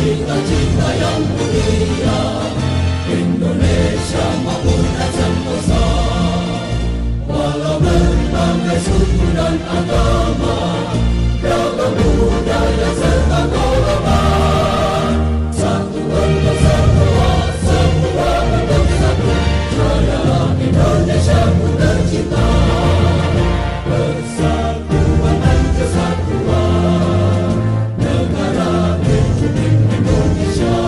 cita-cita yang mulia, Indonesia makmur sentosa. Walau berbagai suku dan agama, beragam budaya serta golongan, satu untuk semua, semua untuk satu. Jaya Indonesia ku tercinta, persatuan dan kesatuan negara Republik Indonesia.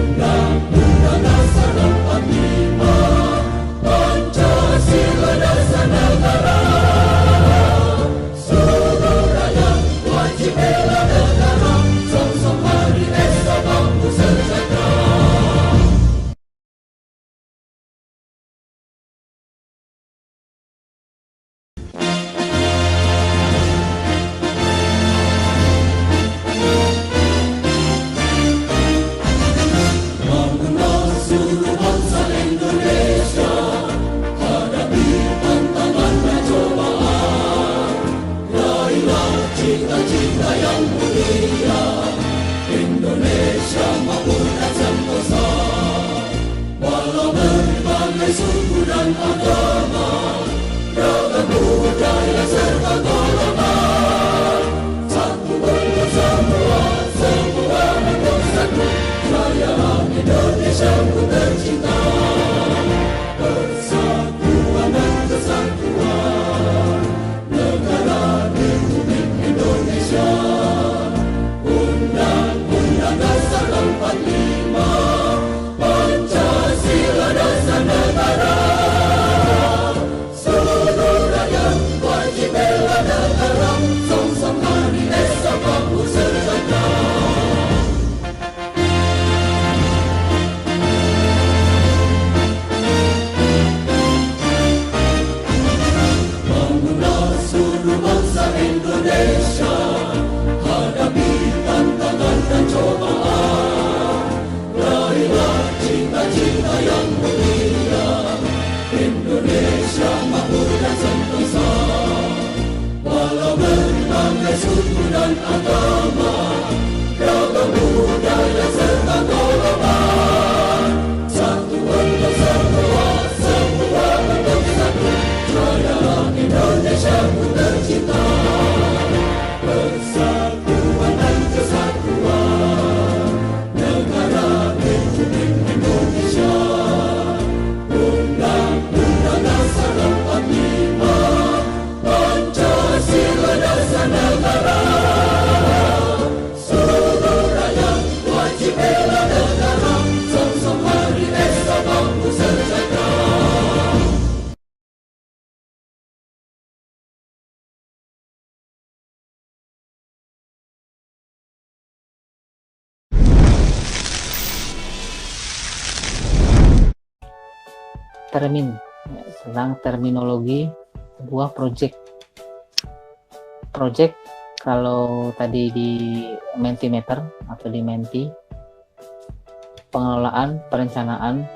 Undang-Undang Dasar 45, Pancasila dasar negara. Seluruh rakyat wajib bela negara, sok-sok hari esok bangku sejahtera. Bangunlah seluruh bangsa Indonesia, hadapi tantangan dan cobaan. Raihlah cita-cita yang mulia, Indonesia makmur dan sentosa. Walau berbagai suku dan agama, beragam budaya serta golongan, satu untuk semua, semua untuk satu. Jaya Indonesia ku tercinta, persatuan dan kesatuan negara Republik Indonesia. Undang-Undang Dasar 45, Pancasila dasar negara. Seluruh rakyat wajib bela negara, sok-sok hari esok bangku sejahtera. Bangunlah seluruh bangsa Indonesia, hadapi tantangan dan cobaan. Raihlah cita-cita yang mulia, Indonesia makmur dan sentosa. Walau berbagai suku dan agama, beragam budaya serta golongan, satu untuk semua, semua untuk satu. Jaya Indonesia ku tercinta, persatuan dan kesatuan negara Republik Indonesia. Undang-Undang Dasar 45, Pancasila dasar negara. Seluruh rakyat wajib bela negara, sok-sok hari esok bangku sejahtera. Tentang terminologi sebuah project. Project kalau tadi di Mentimeter atau di Menti, pengelolaan, perencanaan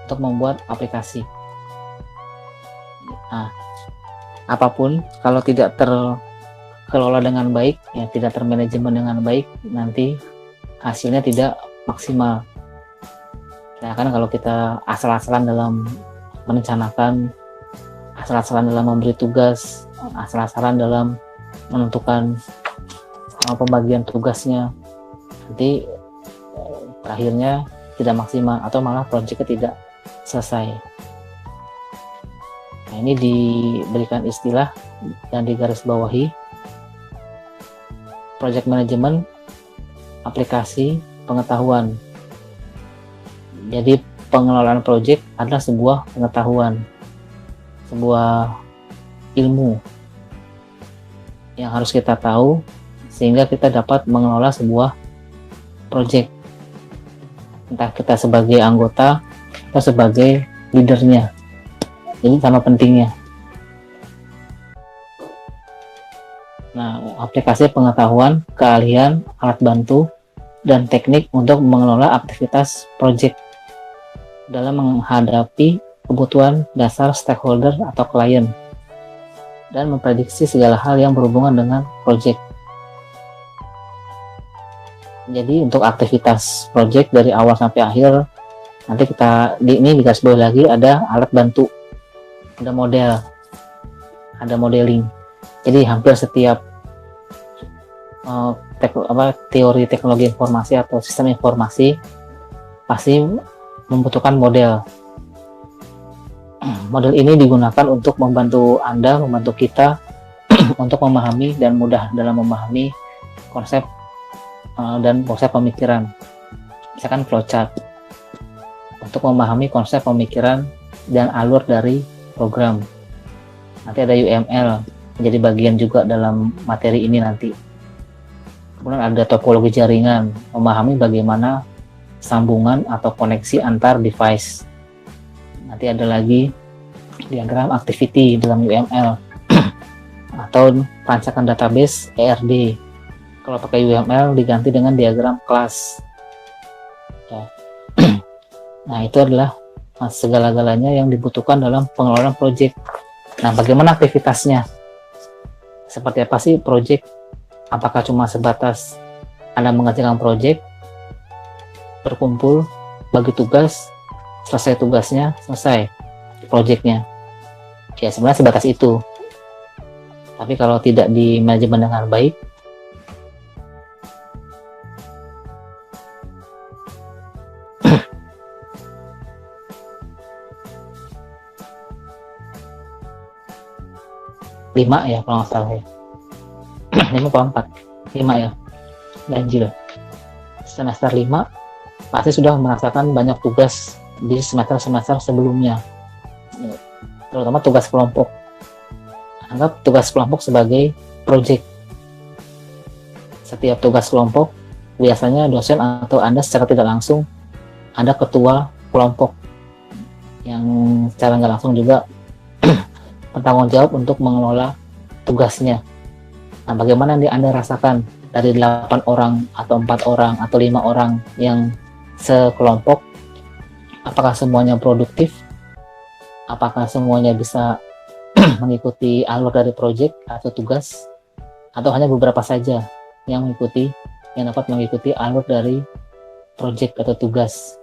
untuk membuat aplikasi. Nah, apapun kalau tidak terkelola dengan baik, ya tidak termanajemen dengan baik, nanti hasilnya tidak maksimal. Ya kan, kalau kita asal-asalan dalam merencanakan, asal-asalan dalam memberi tugas, asal-asalan dalam menentukan pembagian tugasnya, nanti terakhirnya tidak maksimal atau malah proyeknya tidak selesai. Nah, ini diberikan istilah dan digarisbawahi, project management aplikasi pengetahuan. Jadi pengelolaan proyek adalah sebuah pengetahuan, sebuah ilmu yang harus kita tahu sehingga kita dapat mengelola sebuah proyek. Entah kita sebagai anggota atau sebagai leadernya. Ini sama pentingnya. Nah, aplikasi pengetahuan, keahlian, alat bantu, dan teknik untuk mengelola aktivitas proyek dalam menghadapi kebutuhan dasar stakeholder atau klien dan memprediksi segala hal yang berhubungan dengan proyek. Jadi untuk aktivitas project dari awal sampai akhir, nanti kita ini dikasih bawah lagi ada alat bantu, ada model, ada modeling. Jadi hampir setiap teori teknologi informasi atau sistem informasi pasti membutuhkan model. Model ini digunakan untuk membantu Anda, membantu kita untuk memahami dan mudah dalam memahami konsep dan proses pemikiran. Misalkan flowchart untuk memahami konsep pemikiran dan alur dari program. Nanti ada UML menjadi bagian juga dalam materi ini nanti. Kemudian ada topologi jaringan, memahami bagaimana sambungan atau koneksi antar device. Nanti ada lagi diagram activity dalam UML atau perancakan database ERD. Kalau pakai UML diganti dengan diagram kelas. Ya. Nah, itu adalah segala-galanya yang dibutuhkan dalam pengelolaan project. Nah, bagaimana aktivitasnya? Seperti apa sih project? Apakah cuma sebatas Anda mengerjakan project, berkumpul, bagi tugas, selesai tugasnya, selesai projectnya? Ya, sebenarnya sebatas itu. Tapi kalau tidak di manajemen dengan baik, lima ya kalau nggak salah ya. 5 ya, ganjil. Semester 5 pasti sudah merasakan banyak tugas di semester-semester sebelumnya, terutama tugas kelompok. Anggap tugas kelompok sebagai project. Setiap tugas kelompok biasanya dosen atau Anda secara tidak langsung ada ketua kelompok yang secara nggak langsung juga bertanggung jawab untuk mengelola tugasnya. Nah, bagaimana Anda rasakan dari 8 orang atau 4 orang atau 5 orang yang sekelompok, apakah semuanya produktif? Apakah semuanya bisa mengikuti alur dari proyek atau tugas, atau hanya beberapa saja yang dapat mengikuti alur dari proyek atau tugas?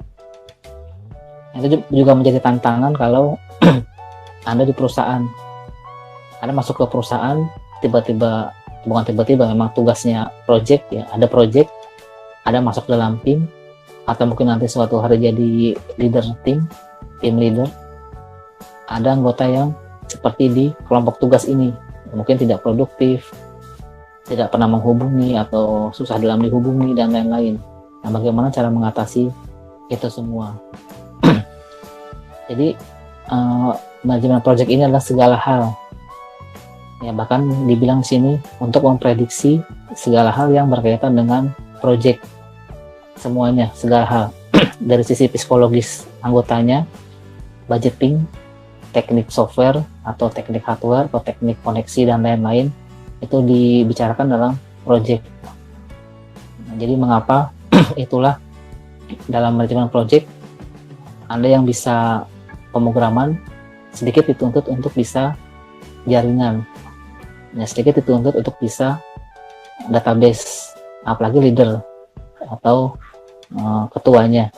Itu juga menjadi tantangan kalau Anda di perusahaan. Anda masuk ke perusahaan, bukan tiba-tiba memang tugasnya project ya, ada project, ada masuk dalam tim, atau mungkin nanti suatu hari jadi leader tim leader. Ada anggota yang seperti di kelompok tugas ini, mungkin tidak produktif, tidak pernah menghubungi atau susah dalam dihubungi dan lain-lain. Nah, bagaimana cara mengatasi itu semua? Jadi manajemen project ini adalah segala hal. Ya, bahkan dibilang sini untuk memprediksi segala hal yang berkaitan dengan project. Semuanya, segala hal. Dari sisi psikologis anggotanya, budgeting, teknik software atau teknik hardware atau teknik koneksi dan lain-lain, itu dibicarakan dalam project. Nah, jadi mengapa itulah dalam manajemen project Anda yang bisa pemrograman sedikit dituntut untuk bisa jaringan, ya sedikit dituntut untuk bisa database, apalagi leader atau ketuanya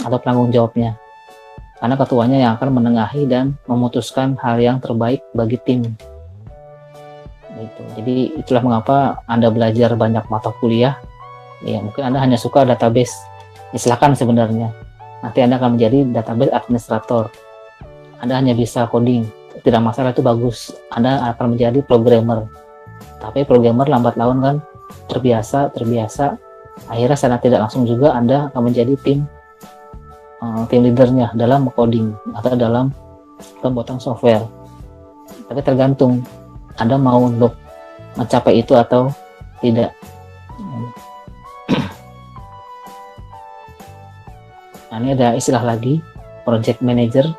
atau penanggung jawabnya, karena ketuanya yang akan menengahi dan memutuskan hal yang terbaik bagi tim. Gitu. Jadi itulah mengapa Anda belajar banyak mata kuliah. Ya, mungkin Anda hanya suka database, ya, silakan sebenarnya. Nanti Anda akan menjadi database administrator. Anda hanya bisa coding, tidak masalah, itu bagus. Anda akan menjadi programmer. Tapi programmer lambat laun kan terbiasa. Akhirnya secara tidak langsung juga Anda akan menjadi tim leadernya dalam coding atau dalam pembuatan software. Tapi tergantung Anda mau untuk mencapai itu atau tidak. Nah, ini ada istilah lagi, project manager.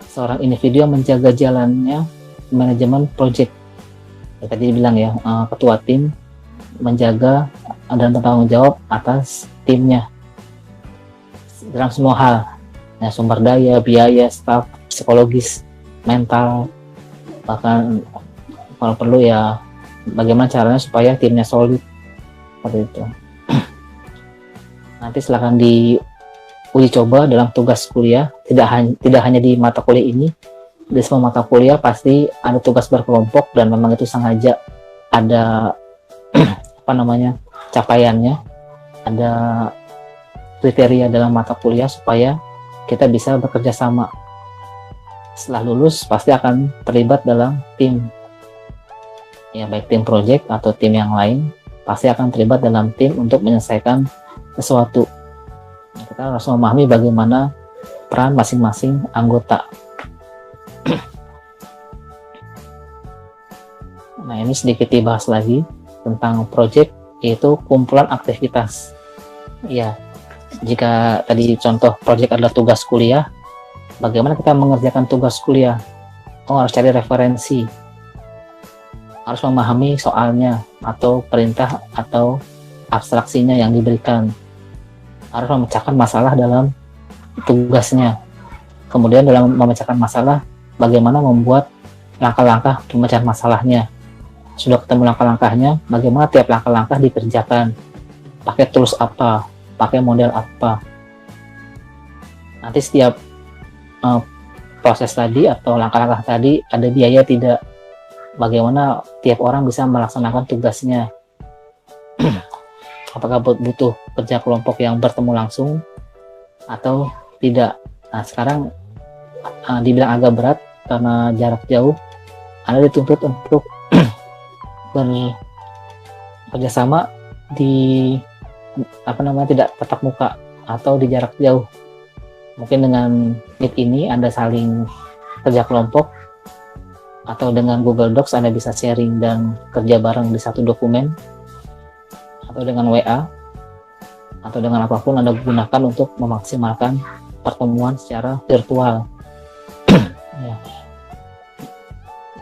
Seorang individu yang menjaga jalannya manajemen project. Ya, tadi dibilang ya, ketua tim menjaga dan bertanggung jawab atas timnya dalam semua hal, ya, sumber daya, biaya, staf, psikologis, mental, bahkan kalau perlu ya bagaimana caranya supaya timnya solid, seperti itu. Nanti silakan diuji coba dalam tugas kuliah, tidak hanya di mata kuliah ini, di semua mata kuliah pasti ada tugas berkelompok dan memang itu sengaja ada capaiannya, ada kriteria dalam mata kuliah supaya kita bisa bekerja sama. Setelah lulus pasti akan terlibat dalam tim, ya baik tim project atau tim yang lain, pasti akan terlibat dalam tim untuk menyelesaikan sesuatu. Kita harus memahami bagaimana peran masing-masing anggota. Nah, ini sedikit dibahas lagi tentang project, yaitu kumpulan aktivitas. Ya, jika tadi contoh project adalah tugas kuliah, bagaimana kita mengerjakan tugas kuliah? Harus cari referensi, harus memahami soalnya atau perintah atau abstraksinya yang diberikan, harus memecahkan masalah dalam tugasnya. Kemudian dalam memecahkan masalah, bagaimana membuat langkah-langkah pemecahan masalahnya. Sudah ketemu langkah-langkahnya, bagaimana tiap langkah-langkah dikerjakan, pakai tools apa, pakai model apa. Nanti setiap proses tadi atau langkah-langkah tadi ada biaya tidak, bagaimana tiap orang bisa melaksanakan tugasnya. Apakah butuh kerja kelompok yang bertemu langsung atau tidak. Nah, sekarang dibilang agak berat karena jarak jauh, Anda dituntut untuk bekerja sama di tidak tatap muka atau di jarak jauh. Mungkin dengan Meet ini Anda saling kerja kelompok, atau dengan Google Docs Anda bisa sharing dan kerja bareng di satu dokumen, atau dengan WA, atau dengan apapun Anda gunakan untuk memaksimalkan pertemuan secara virtual. Ya.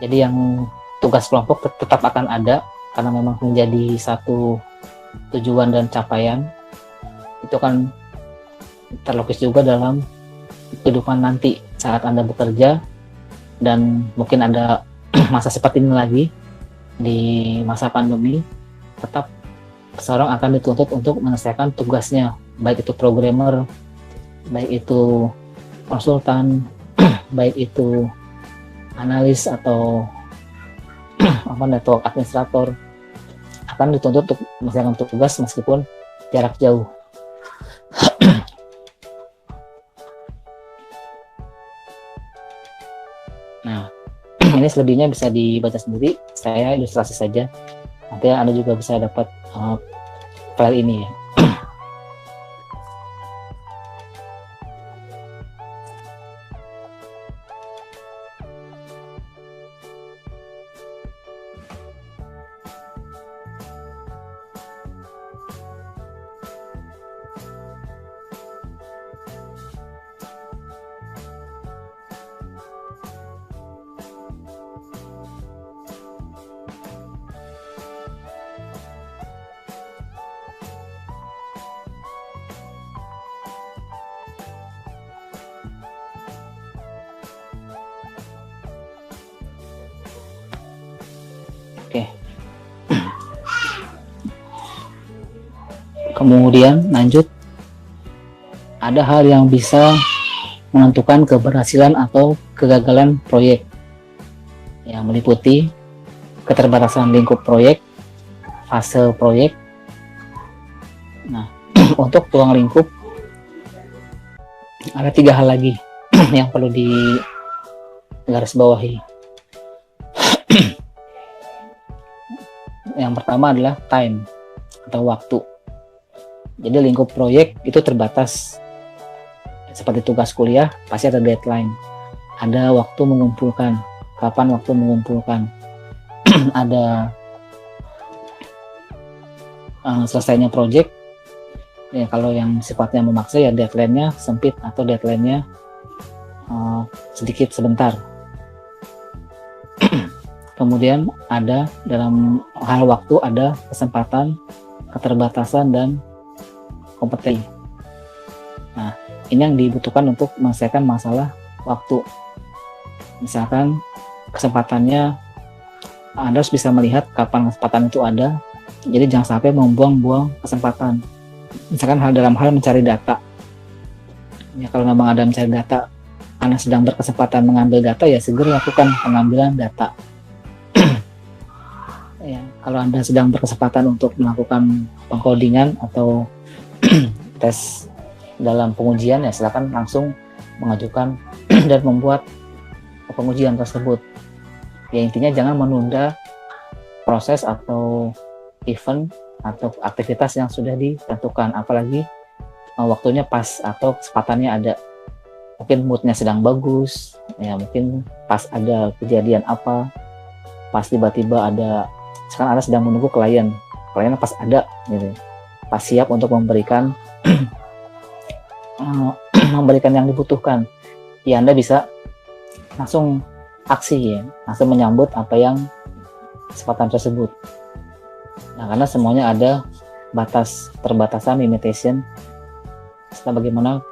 Jadi yang tugas kelompok tetap akan ada karena memang menjadi satu tujuan dan capaian. Itu kan terlukis juga dalam kehidupan nanti saat Anda bekerja, dan mungkin ada masa seperti ini lagi di masa pandemi, tetap seseorang akan dituntut untuk menyelesaikan tugasnya, baik itu programmer, baik itu konsultan, baik itu analis atau network administrator, akan dituntut untuk menyelesaikan tugas meskipun jarak jauh. Nah, ini selebihnya bisa dibaca sendiri, saya ilustrasi saja. Nanti Anda juga bisa dapat file ini ya. Oke. Kemudian lanjut, ada hal yang bisa menentukan keberhasilan atau kegagalan proyek, yang meliputi keterbatasan lingkup proyek, fase proyek. Nah, untuk ruang lingkup ada 3 hal lagi yang perlu digarisbawahi. Yang pertama adalah time atau waktu. Jadi lingkup proyek itu terbatas. Seperti tugas kuliah, pasti ada deadline. Ada waktu mengumpulkan. Kapan waktu mengumpulkan? Ada selesainya proyek. Ya, kalau yang sifatnya memaksa ya deadline-nya sempit atau deadline-nya sedikit sebentar. Kemudian ada dalam hal waktu ada kesempatan, keterbatasan, dan kompetensi. Nah, ini yang dibutuhkan untuk menyelesaikan masalah waktu. Misalkan kesempatannya, Anda harus bisa melihat kapan kesempatan itu ada, jadi jangan sampai membuang-buang kesempatan. Misalkan dalam hal mencari data. Ya, kalau memang ada mencari data, Anda sedang berkesempatan mengambil data, ya segera lakukan pengambilan data. Ya, kalau Anda sedang berkesempatan untuk melakukan pengkodingan atau tes dalam pengujian, ya silakan langsung mengajukan dan membuat pengujian tersebut. Ya, intinya jangan menunda proses atau event atau aktivitas yang sudah ditentukan, apalagi waktunya pas atau kesempatannya ada. Mungkin moodnya sedang bagus, ya mungkin pas ada kejadian apa, pas tiba-tiba ada, sekarang Anda sedang menunggu klien pas ada gitu, pas siap untuk memberikan memberikan yang dibutuhkan, ya Anda bisa langsung aksi, ya langsung menyambut apa yang kesempatan tersebut. Nah, karena semuanya ada terbatasan limitation setelah bagaimana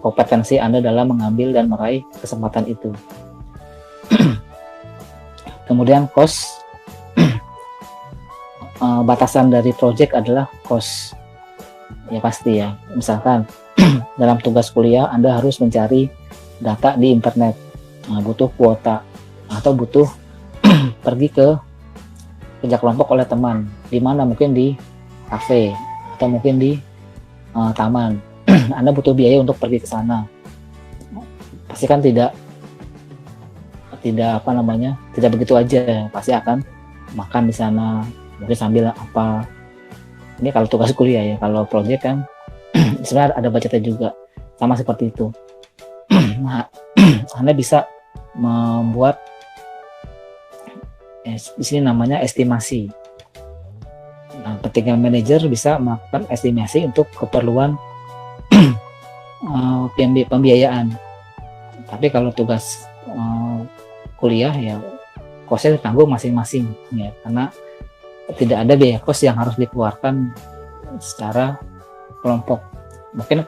kompetensi Anda dalam mengambil dan meraih kesempatan itu. Kemudian cost, batasan dari project adalah cost. Ya pasti ya, misalkan dalam tugas kuliah Anda harus mencari data di internet, butuh kuota atau butuh pergi ke kerja kelompok oleh teman, di mana mungkin di kafe atau mungkin di taman. Anda butuh biaya untuk pergi ke sana. Pasti kan tidak tidak begitu aja, pasti akan makan di sana, mungkin sambil apa. Ini kalau tugas kuliah ya, kalau project kan sebenarnya ada budgetnya juga, sama seperti itu. Nah, Anda bisa membuat di sini namanya estimasi. Nah, ketika manajer bisa melakukan estimasi untuk keperluan pembiayaan. Tapi kalau tugas kuliah ya kosnya ditanggung masing-masing ya, karena tidak ada biaya kos yang harus dikeluarkan secara kelompok. Mungkin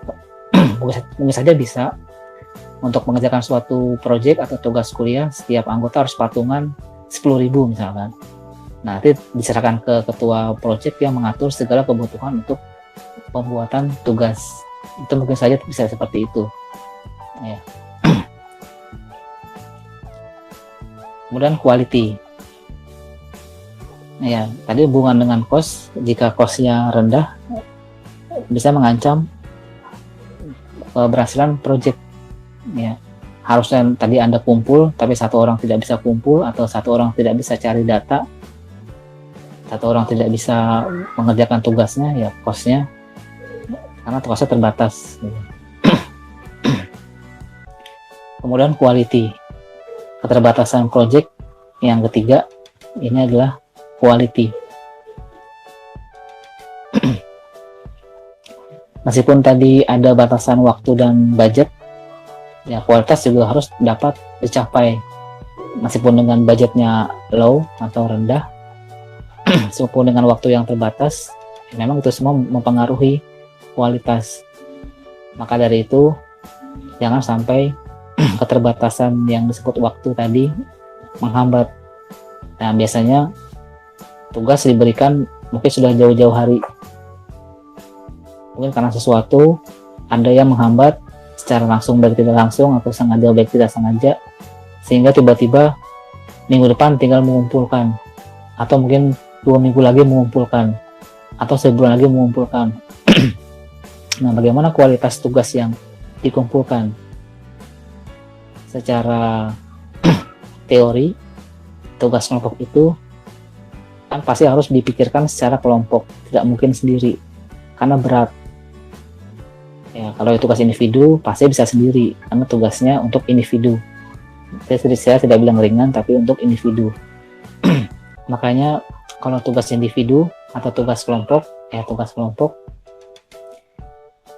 saja bisa untuk mengerjakan suatu proyek atau tugas kuliah, setiap anggota harus patungan 10.000 misalkan. Nah, nanti diserahkan ke ketua proyek yang mengatur segala kebutuhan untuk pembuatan tugas. Itu mungkin saja bisa seperti itu ya. Kemudian quality ya, tadi hubungan dengan cost. Jika costnya rendah bisa mengancam keberhasilan project ya. Harusnya tadi Anda kumpul tapi satu orang tidak bisa kumpul, atau satu orang tidak bisa cari data, satu orang tidak bisa mengerjakan tugasnya, ya costnya, karena tugasnya terbatas. Kemudian quality, keterbatasan project yang ketiga ini adalah quality. Meskipun tadi ada batasan waktu dan budget, ya kualitas juga harus dapat dicapai. Meskipun dengan budgetnya low atau rendah, meskipun dengan waktu yang terbatas, memang itu semua mempengaruhi kualitas. Maka dari itu jangan sampai keterbatasan yang disebut waktu tadi menghambat. Nah, biasanya tugas diberikan mungkin sudah jauh-jauh hari, mungkin karena sesuatu ada yang menghambat secara langsung baik tidak langsung, atau sengaja baik tidak sengaja, sehingga tiba-tiba minggu depan tinggal mengumpulkan, atau mungkin 2 minggu lagi mengumpulkan, atau sebulan lagi mengumpulkan. Nah, bagaimana kualitas tugas yang dikumpulkan? Secara teori, tugas kelompok itu kan pasti harus dipikirkan secara kelompok, tidak mungkin sendiri karena berat. Ya, kalau tugas individu pasti bisa sendiri karena tugasnya untuk individu. Saya tidak bilang ringan, tapi untuk individu. Makanya kalau tugas individu atau tugas kelompok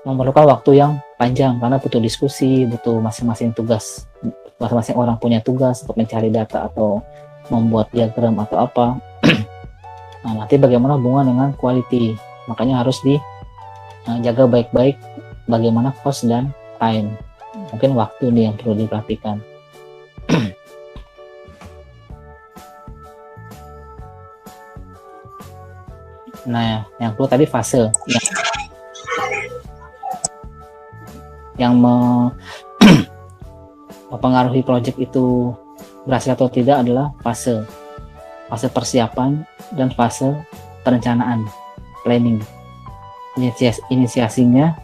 memerlukan waktu yang panjang karena butuh diskusi, butuh masing-masing orang punya tugas untuk mencari data atau membuat diagram atau apa. Nah, nanti bagaimana hubungan dengan quality, makanya harus dijaga baik-baik bagaimana cost dan time. Mungkin waktu nih yang perlu diperhatikan. Nah, yang perlu tadi fase. Yang mempengaruhi proyek itu berhasil atau tidak adalah fase persiapan dan fase perencanaan, planning. Inisiasinya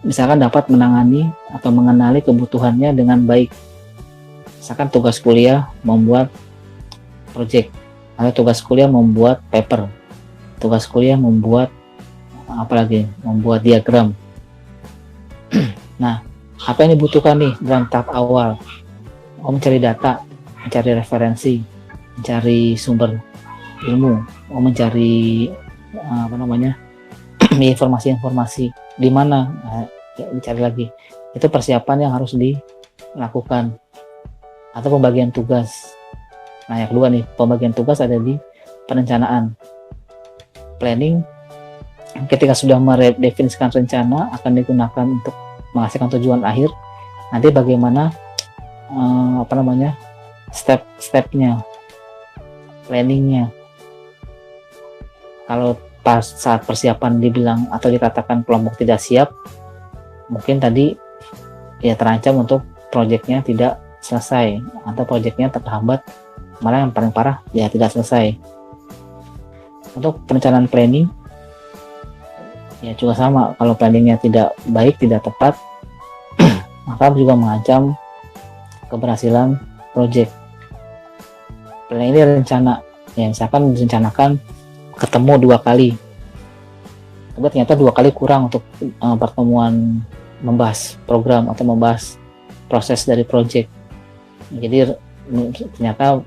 misalkan dapat menangani atau mengenali kebutuhannya dengan baik. Misalkan tugas kuliah membuat project, atau tugas kuliah membuat paper, tugas kuliah membuat membuat diagram. Nah, apa yang dibutuhkan nih dalam tahap awal? Mencari data, mencari referensi, mencari sumber ilmu, mencari informasi-informasi di mana, dicari lagi. Itu persiapan yang harus dilakukan. Atau pembagian tugas. Nah, yang kedua nih, pembagian tugas ada di perencanaan. Planning, ketika sudah mendefinisikan rencana akan digunakan untuk menghasilkan tujuan akhir. Nanti bagaimana step-stepnya, planningnya. Kalau pas saat persiapan dibilang atau dikatakan kelompok tidak siap, mungkin tadi ya terancam untuk proyeknya tidak selesai atau proyeknya terhambat, malah yang paling parah ya tidak selesai. Untuk perencanaan planning ya juga sama, kalau planningnya tidak baik, tidak tepat maka juga mengancam keberhasilan proyek. Planning ini rencana, ya misalkan direncanakan ketemu 2 kali, tapi ternyata 2 kali kurang untuk pertemuan membahas program atau membahas proses dari proyek. Jadi ternyata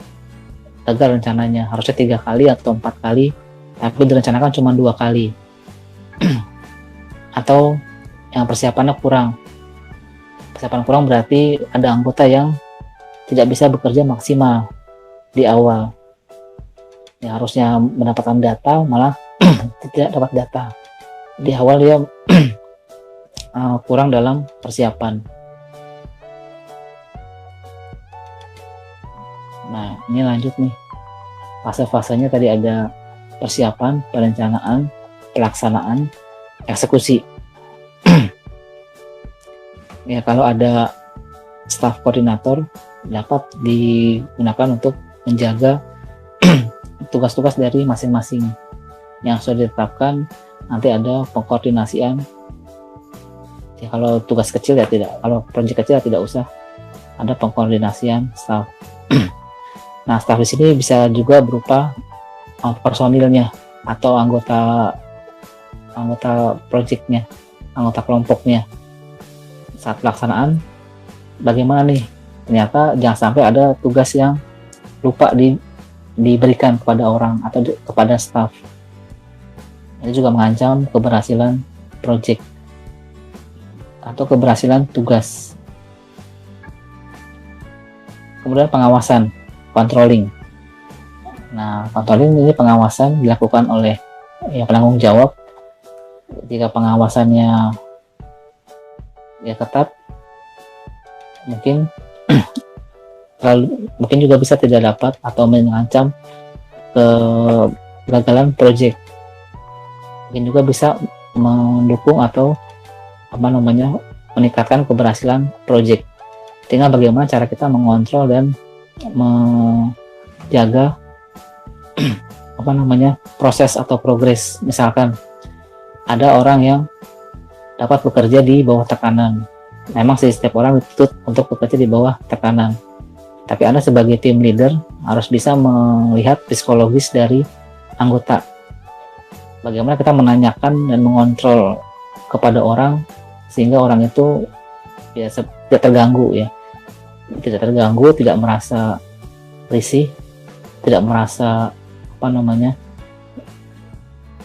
gagal rencananya, harusnya 3 kali atau 4 kali, tapi direncanakan cuma 2 kali. Atau yang persiapannya kurang. Persiapan kurang berarti ada anggota yang tidak bisa bekerja maksimal di awal. Yang harusnya mendapatkan data malah tidak dapat data. Di awal dia kurang dalam persiapan. Nah, ini lanjut nih. Fase-fasenya tadi ada persiapan, perencanaan, pelaksanaan, eksekusi. Ya, kalau ada staf koordinator dapat digunakan untuk menjaga tugas-tugas dari masing-masing yang sudah ditetapkan. Nanti ada pengkoordinasian. Ya, kalau tugas kecil ya tidak, kalau proyek kecil ya tidak usah ada pengkoordinasian staf. Nah, staf di sini bisa juga berupa personilnya atau anggota proyeknya, anggota kelompoknya. Saat pelaksanaan, bagaimana nih? Ternyata jangan sampai ada tugas yang lupa diberikan kepada orang atau kepada staf. Itu juga mengancam keberhasilan proyek atau keberhasilan tugas. Kemudian pengawasan, controlling. Nah, controlling ini pengawasan dilakukan oleh penanggung jawab. Jika pengawasannya ya ketat, mungkin juga bisa tidak dapat atau mengancam kegagalan proyek. Mungkin juga bisa mendukung atau meningkatkan keberhasilan proyek. Tinggal bagaimana cara kita mengontrol dan menjaga proses atau progres. Misalkan ada orang yang dapat bekerja di bawah tekanan. Memang setiap orang dituntut untuk bekerja di bawah tekanan. Tapi Anda sebagai tim leader harus bisa melihat psikologis dari anggota. Bagaimana kita menanyakan dan mengontrol kepada orang sehingga orang itu ya tidak terganggu ya. Tidak terganggu, tidak merasa risih, tidak merasa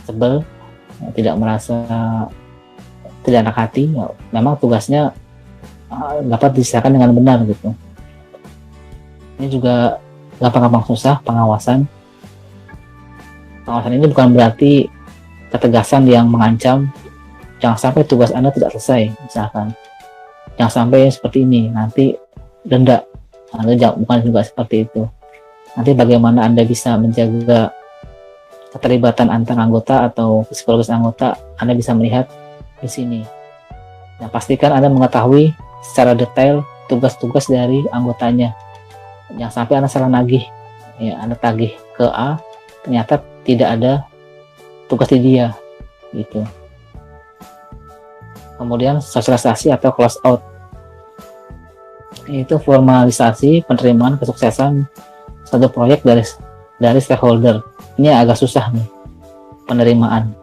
sebel, tidak merasa tidak enak hati. Memang tugasnya dapat diselesaikan dengan benar gitu. Ini juga gampang-gampang susah pengawasan. Pengawasan ini bukan berarti ketegasan yang mengancam jangan sampai tugas Anda tidak selesai, misalkan jangan sampai seperti ini, nanti denda. Bukan juga seperti itu. Nanti bagaimana Anda bisa menjaga keterlibatan antar anggota atau psikologis anggota, Anda bisa melihat di sini. Nah, pastikan Anda mengetahui secara detail tugas-tugas dari anggotanya. Jangan sampai Anda salah nagih. Ya, Anda tagih ke A, ternyata tidak ada tugas di dia, gitu. Kemudian sosialisasi atau close out, itu formalisasi penerimaan kesuksesan satu proyek dari stakeholder. Ini agak susah nih penerimaan.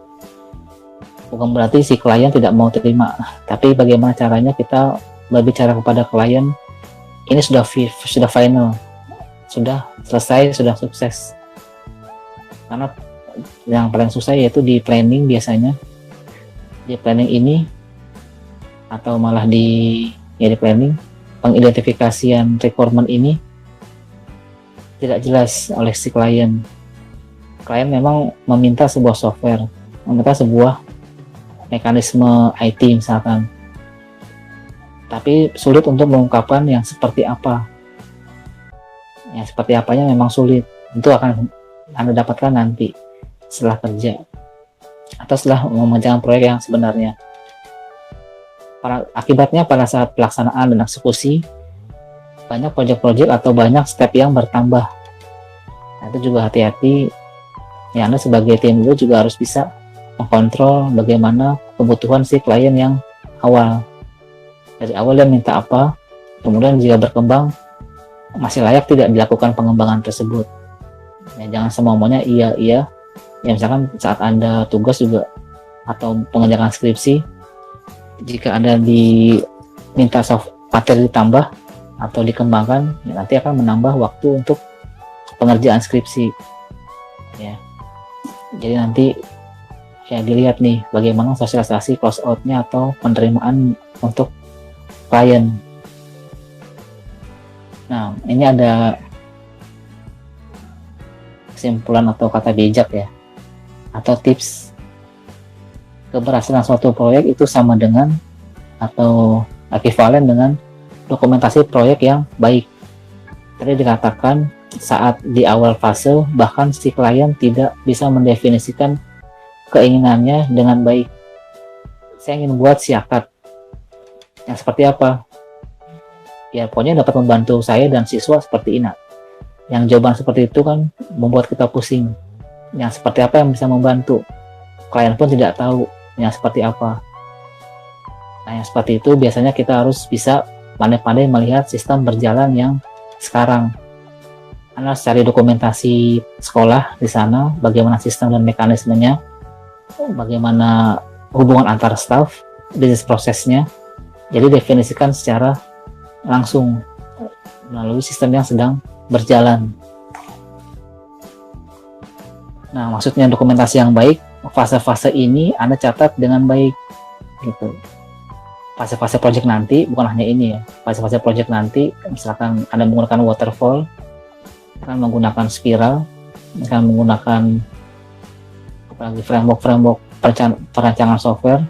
Bukan berarti si klien tidak mau terima, tapi bagaimana caranya kita berbicara kepada klien, ini sudah final, sudah selesai, sudah sukses. Karena yang paling susah yaitu di planning biasanya. Di planning ini atau malah di planning, pengidentifikasian requirement ini tidak jelas oleh si klien. Klien memang meminta sebuah software, meminta sebuah mekanisme IT misalkan, tapi sulit untuk mengungkapkan yang seperti apa. Yang seperti apanya memang sulit. Itu akan Anda dapatkan nanti setelah kerja atau setelah mengerjakan proyek yang sebenarnya. Akibatnya pada saat pelaksanaan dan eksekusi, banyak proyek-proyek atau banyak step yang bertambah. Nah, itu juga hati-hati. Ya, Anda sebagai tim leader juga harus bisa mengkontrol bagaimana kebutuhan si klien yang awal. Dari awal dia minta apa, kemudian jika berkembang masih layak tidak dilakukan pengembangan tersebut. Ya, jangan semuanya iya. Ya, misalkan saat Anda tugas juga atau pengerjaan skripsi, jika Anda diminta materi ditambah atau dikembangkan, ya nanti akan menambah waktu untuk pengerjaan skripsi. Ya, jadi nanti ya dilihat nih bagaimana sosialisasi close out-nya atau penerimaan untuk klien. Nah, ini ada kesimpulan atau kata bijak ya, atau tips. Keberhasilan suatu proyek itu sama dengan atau ekivalen dengan dokumentasi proyek yang baik. Tadi dikatakan saat di awal fase bahkan si klien tidak bisa mendefinisikan keinginannya dengan baik. Saya ingin buat siakat yang seperti apa? Ya pokoknya dapat membantu saya dan siswa seperti ini. Yang jawaban seperti itu kan membuat kita pusing. Yang seperti apa yang bisa membantu? Klien pun tidak tahu yang seperti apa. Nah, yang seperti itu biasanya kita harus bisa pandai-pandai melihat sistem berjalan yang sekarang. Anda harus cari dokumentasi sekolah di sana, bagaimana sistem dan mekanismenya, bagaimana hubungan antar staff, bisnis prosesnya. Jadi definisikan secara langsung melalui sistem yang sedang berjalan. Nah, maksudnya dokumentasi yang baik, fase-fase ini Anda catat dengan baik gitu. Fase-fase project nanti bukan hanya ini ya. Fase-fase project nanti misalkan Anda menggunakan waterfall, akan menggunakan spiral, akan menggunakan apalagi framework perancangan software.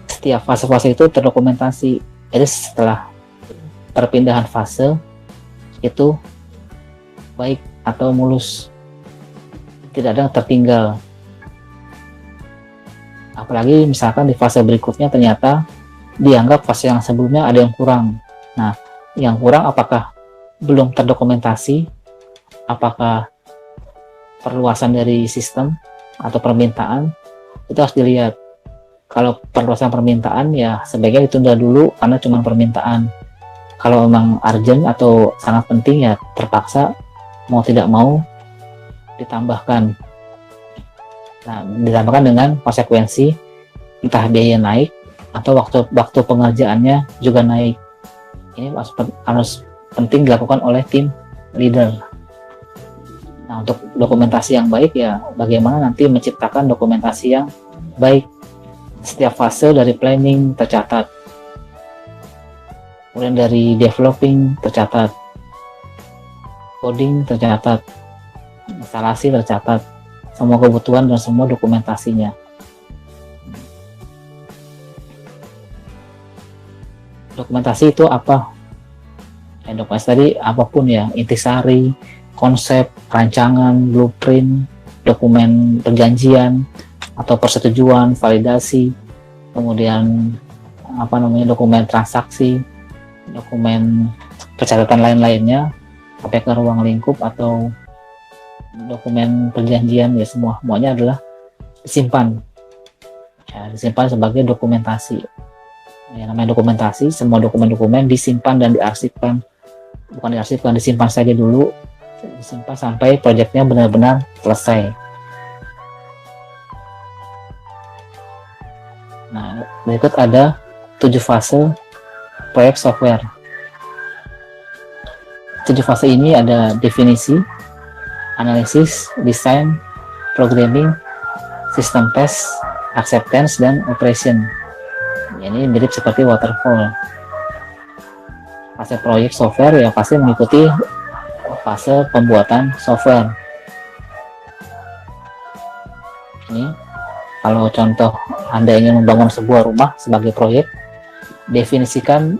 Setiap fase-fase itu terdokumentasi. Jadi setelah perpindahan fase itu baik atau mulus, tidak ada yang tertinggal. Apalagi misalkan di fase berikutnya ternyata dianggap fase yang sebelumnya ada yang kurang. Nah, yang kurang apakah belum terdokumentasi, apakah perluasan dari sistem atau permintaan, itu harus dilihat. Kalau perluasan permintaan ya sebaiknya ditunda dulu karena cuma permintaan. Kalau memang urgent atau sangat penting ya terpaksa mau tidak mau ditambahkan. Nah, ditambahkan dengan konsekuensi entah biaya naik atau waktu pengerjaannya juga naik. Ini harus penting dilakukan oleh tim leader. Nah, untuk dokumentasi yang baik ya bagaimana nanti menciptakan dokumentasi yang baik. Setiap fase dari planning tercatat, kemudian dari developing tercatat, coding tercatat, instalasi tercatat, semua kebutuhan dan semua dokumentasinya. Dokumentasi itu apa? Ya, dokumentasi tadi apapun ya, intisari, konsep, rancangan, blueprint, dokumen perjanjian atau persetujuan, validasi, kemudian dokumen transaksi, dokumen percatatan lain-lainnya, sampai ke ruang lingkup atau dokumen perjanjian, ya semuanya adalah disimpan. Ya, disimpan sebagai dokumentasi. Ya, namanya dokumentasi, semua dokumen-dokumen disimpan dan diarsipkan. Bukan diarsipkan, disimpan saja dulu. Disimpan sampai proyeknya benar-benar selesai. Nah, berikut ada 7 fase proyek software. 7 fase ini ada definisi, analisis, desain, programming, system test, acceptance, dan operation. Ini mirip seperti waterfall. Fase proyek software ya pasti mengikuti fase pembuatan software. Ini kalau contoh Anda ingin membangun sebuah rumah sebagai proyek, definisikan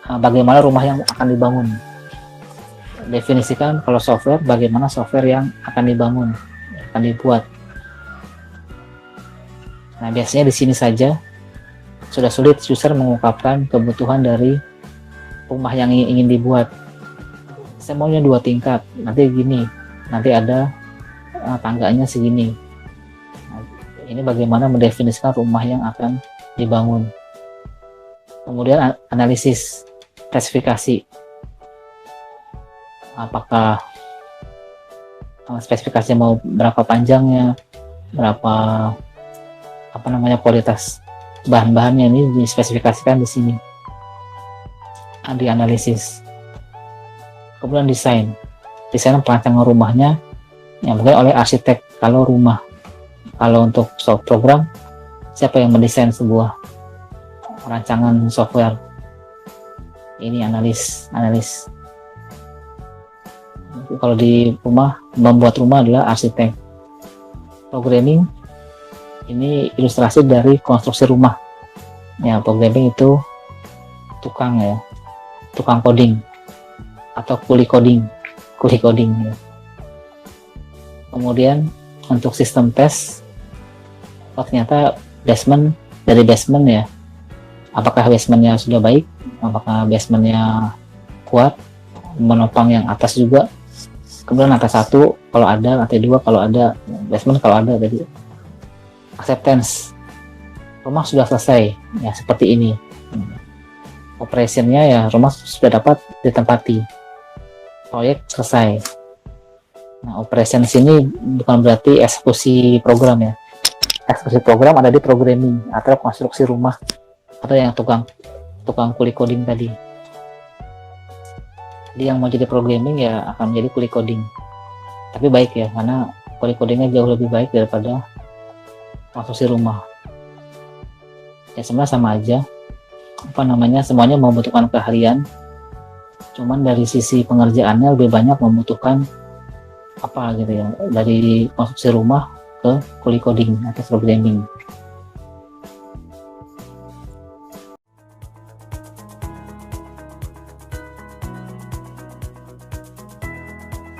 bagaimana rumah yang akan dibangun. Definisikan kalau software, bagaimana software yang akan dibangun, akan dibuat. Nah, biasanya di sini saja sudah sulit user mengungkapkan kebutuhan dari rumah yang ingin dibuat. Saya maunya 2 tingkat, nanti gini, nanti ada tangganya segini. Nah, ini bagaimana mendefinisikan rumah yang akan dibangun. Kemudian analisis, spesifikasi. Apakah spesifikasinya mau berapa panjangnya, berapa kualitas bahan-bahannya, ini dispesifikasikan di sini, dianalisis. Kemudian desain perancangan rumahnya yang mungkin oleh arsitek kalau rumah. Kalau untuk program, siapa yang mendesain sebuah rancangan software, ini analis. Kalau di rumah, membuat rumah adalah arsitek. Programming ini ilustrasi dari konstruksi rumah. Ya, programming itu tukang coding atau kuli coding ya. Kemudian untuk sistem tes, ternyata basement ya. Apakah basementnya sudah baik? Apakah basementnya kuat? Menopang yang atas juga. Kemudian lantai 1 kalau ada, lantai 2 kalau ada, basement kalau ada. Jadi acceptance, rumah sudah selesai ya, seperti ini. Operationnya ya, rumah sudah dapat ditempati, proyek selesai. Nah, operation di sini bukan berarti eksekusi program ya. Eksekusi program ada di programming atau konstruksi rumah, atau yang tukang kuli coding tadi. Jadi yang mau jadi programming ya akan menjadi kuli coding. Tapi baik ya, karena kuli codingnya jauh lebih baik daripada konstruksi rumah. Ya sebenarnya sama aja. Semuanya membutuhkan keahlian. Cuman dari sisi pengerjaannya lebih banyak membutuhkan dari konstruksi rumah ke kuli coding atau programming.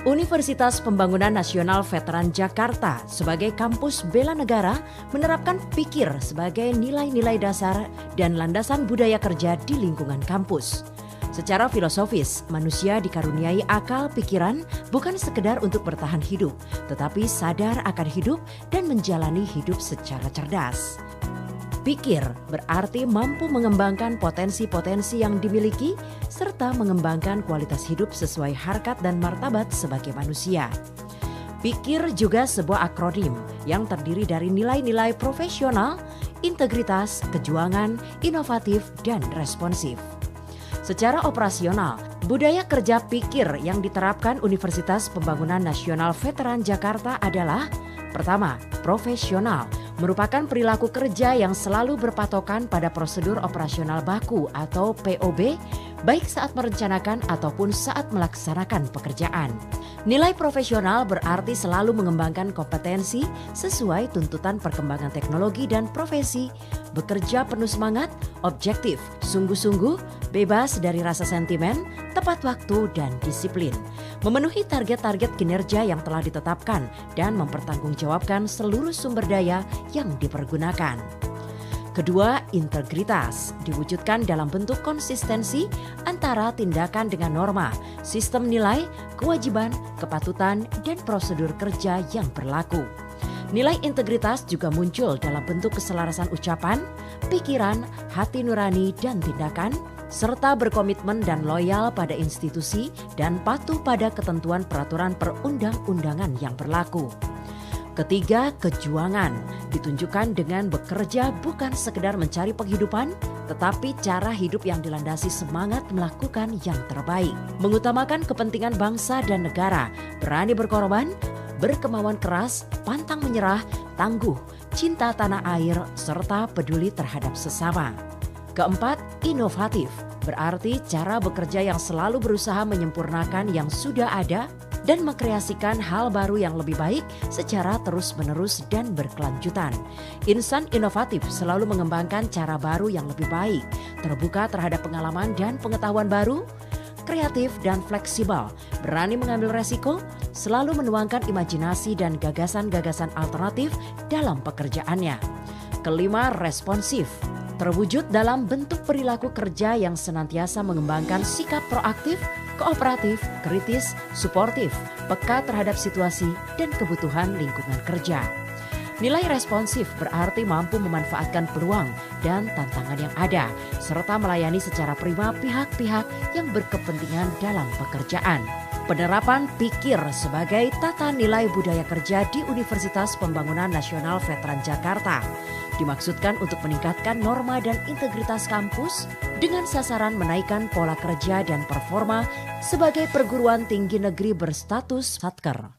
Universitas Pembangunan Nasional Veteran Jakarta sebagai kampus bela negara menerapkan pikir sebagai nilai-nilai dasar dan landasan budaya kerja di lingkungan kampus. Secara filosofis, manusia dikaruniai akal pikiran bukan sekedar untuk bertahan hidup, tetapi sadar akan hidup dan menjalani hidup secara cerdas. Pikir berarti mampu mengembangkan potensi-potensi yang dimiliki serta mengembangkan kualitas hidup sesuai harkat dan martabat sebagai manusia. Pikir juga sebuah akronim yang terdiri dari nilai-nilai profesional, integritas, kejuangan, inovatif, dan responsif. Secara operasional, budaya kerja pikir yang diterapkan Universitas Pembangunan Nasional Veteran Jakarta adalah: pertama, profesional, merupakan perilaku kerja yang selalu berpatokan pada prosedur operasional baku atau POB, baik saat merencanakan ataupun saat melaksanakan pekerjaan. Nilai profesional berarti selalu mengembangkan kompetensi sesuai tuntutan perkembangan teknologi dan profesi, bekerja penuh semangat, objektif, sungguh-sungguh, bebas dari rasa sentimen, tepat waktu dan disiplin, memenuhi target-target kinerja yang telah ditetapkan dan mempertanggungjawabkan seluruh sumber daya yang dipergunakan. Kedua, integritas diwujudkan dalam bentuk konsistensi antara tindakan dengan norma, sistem nilai, kewajiban, kepatutan, dan prosedur kerja yang berlaku. Nilai integritas juga muncul dalam bentuk keselarasan ucapan, pikiran, hati nurani, dan tindakan, serta berkomitmen dan loyal pada institusi dan patuh pada ketentuan peraturan perundang-undangan yang berlaku. Ketiga, kejuangan ditunjukkan dengan bekerja bukan sekedar mencari penghidupan, tetapi cara hidup yang dilandasi semangat melakukan yang terbaik. Mengutamakan kepentingan bangsa dan negara, berani berkorban, berkemauan keras, pantang menyerah, tangguh, cinta tanah air, serta peduli terhadap sesama. Keempat, inovatif, berarti cara bekerja yang selalu berusaha menyempurnakan yang sudah ada dan mengkreasikan hal baru yang lebih baik secara terus-menerus dan berkelanjutan. Insan inovatif selalu mengembangkan cara baru yang lebih baik, terbuka terhadap pengalaman dan pengetahuan baru, kreatif dan fleksibel, berani mengambil resiko, selalu menuangkan imajinasi dan gagasan-gagasan alternatif dalam pekerjaannya. Kelima, responsif, terwujud dalam bentuk perilaku kerja yang senantiasa mengembangkan sikap proaktif, kooperatif, kritis, suportif, peka terhadap situasi dan kebutuhan lingkungan kerja. Nilai responsif berarti mampu memanfaatkan peluang dan tantangan yang ada, serta melayani secara prima pihak-pihak yang berkepentingan dalam pekerjaan. Penerapan pikir sebagai tata nilai budaya kerja di Universitas Pembangunan Nasional Veteran Jakarta dimaksudkan untuk meningkatkan norma dan integritas kampus dengan sasaran menaikkan pola kerja dan performa sebagai perguruan tinggi negeri berstatus Satker.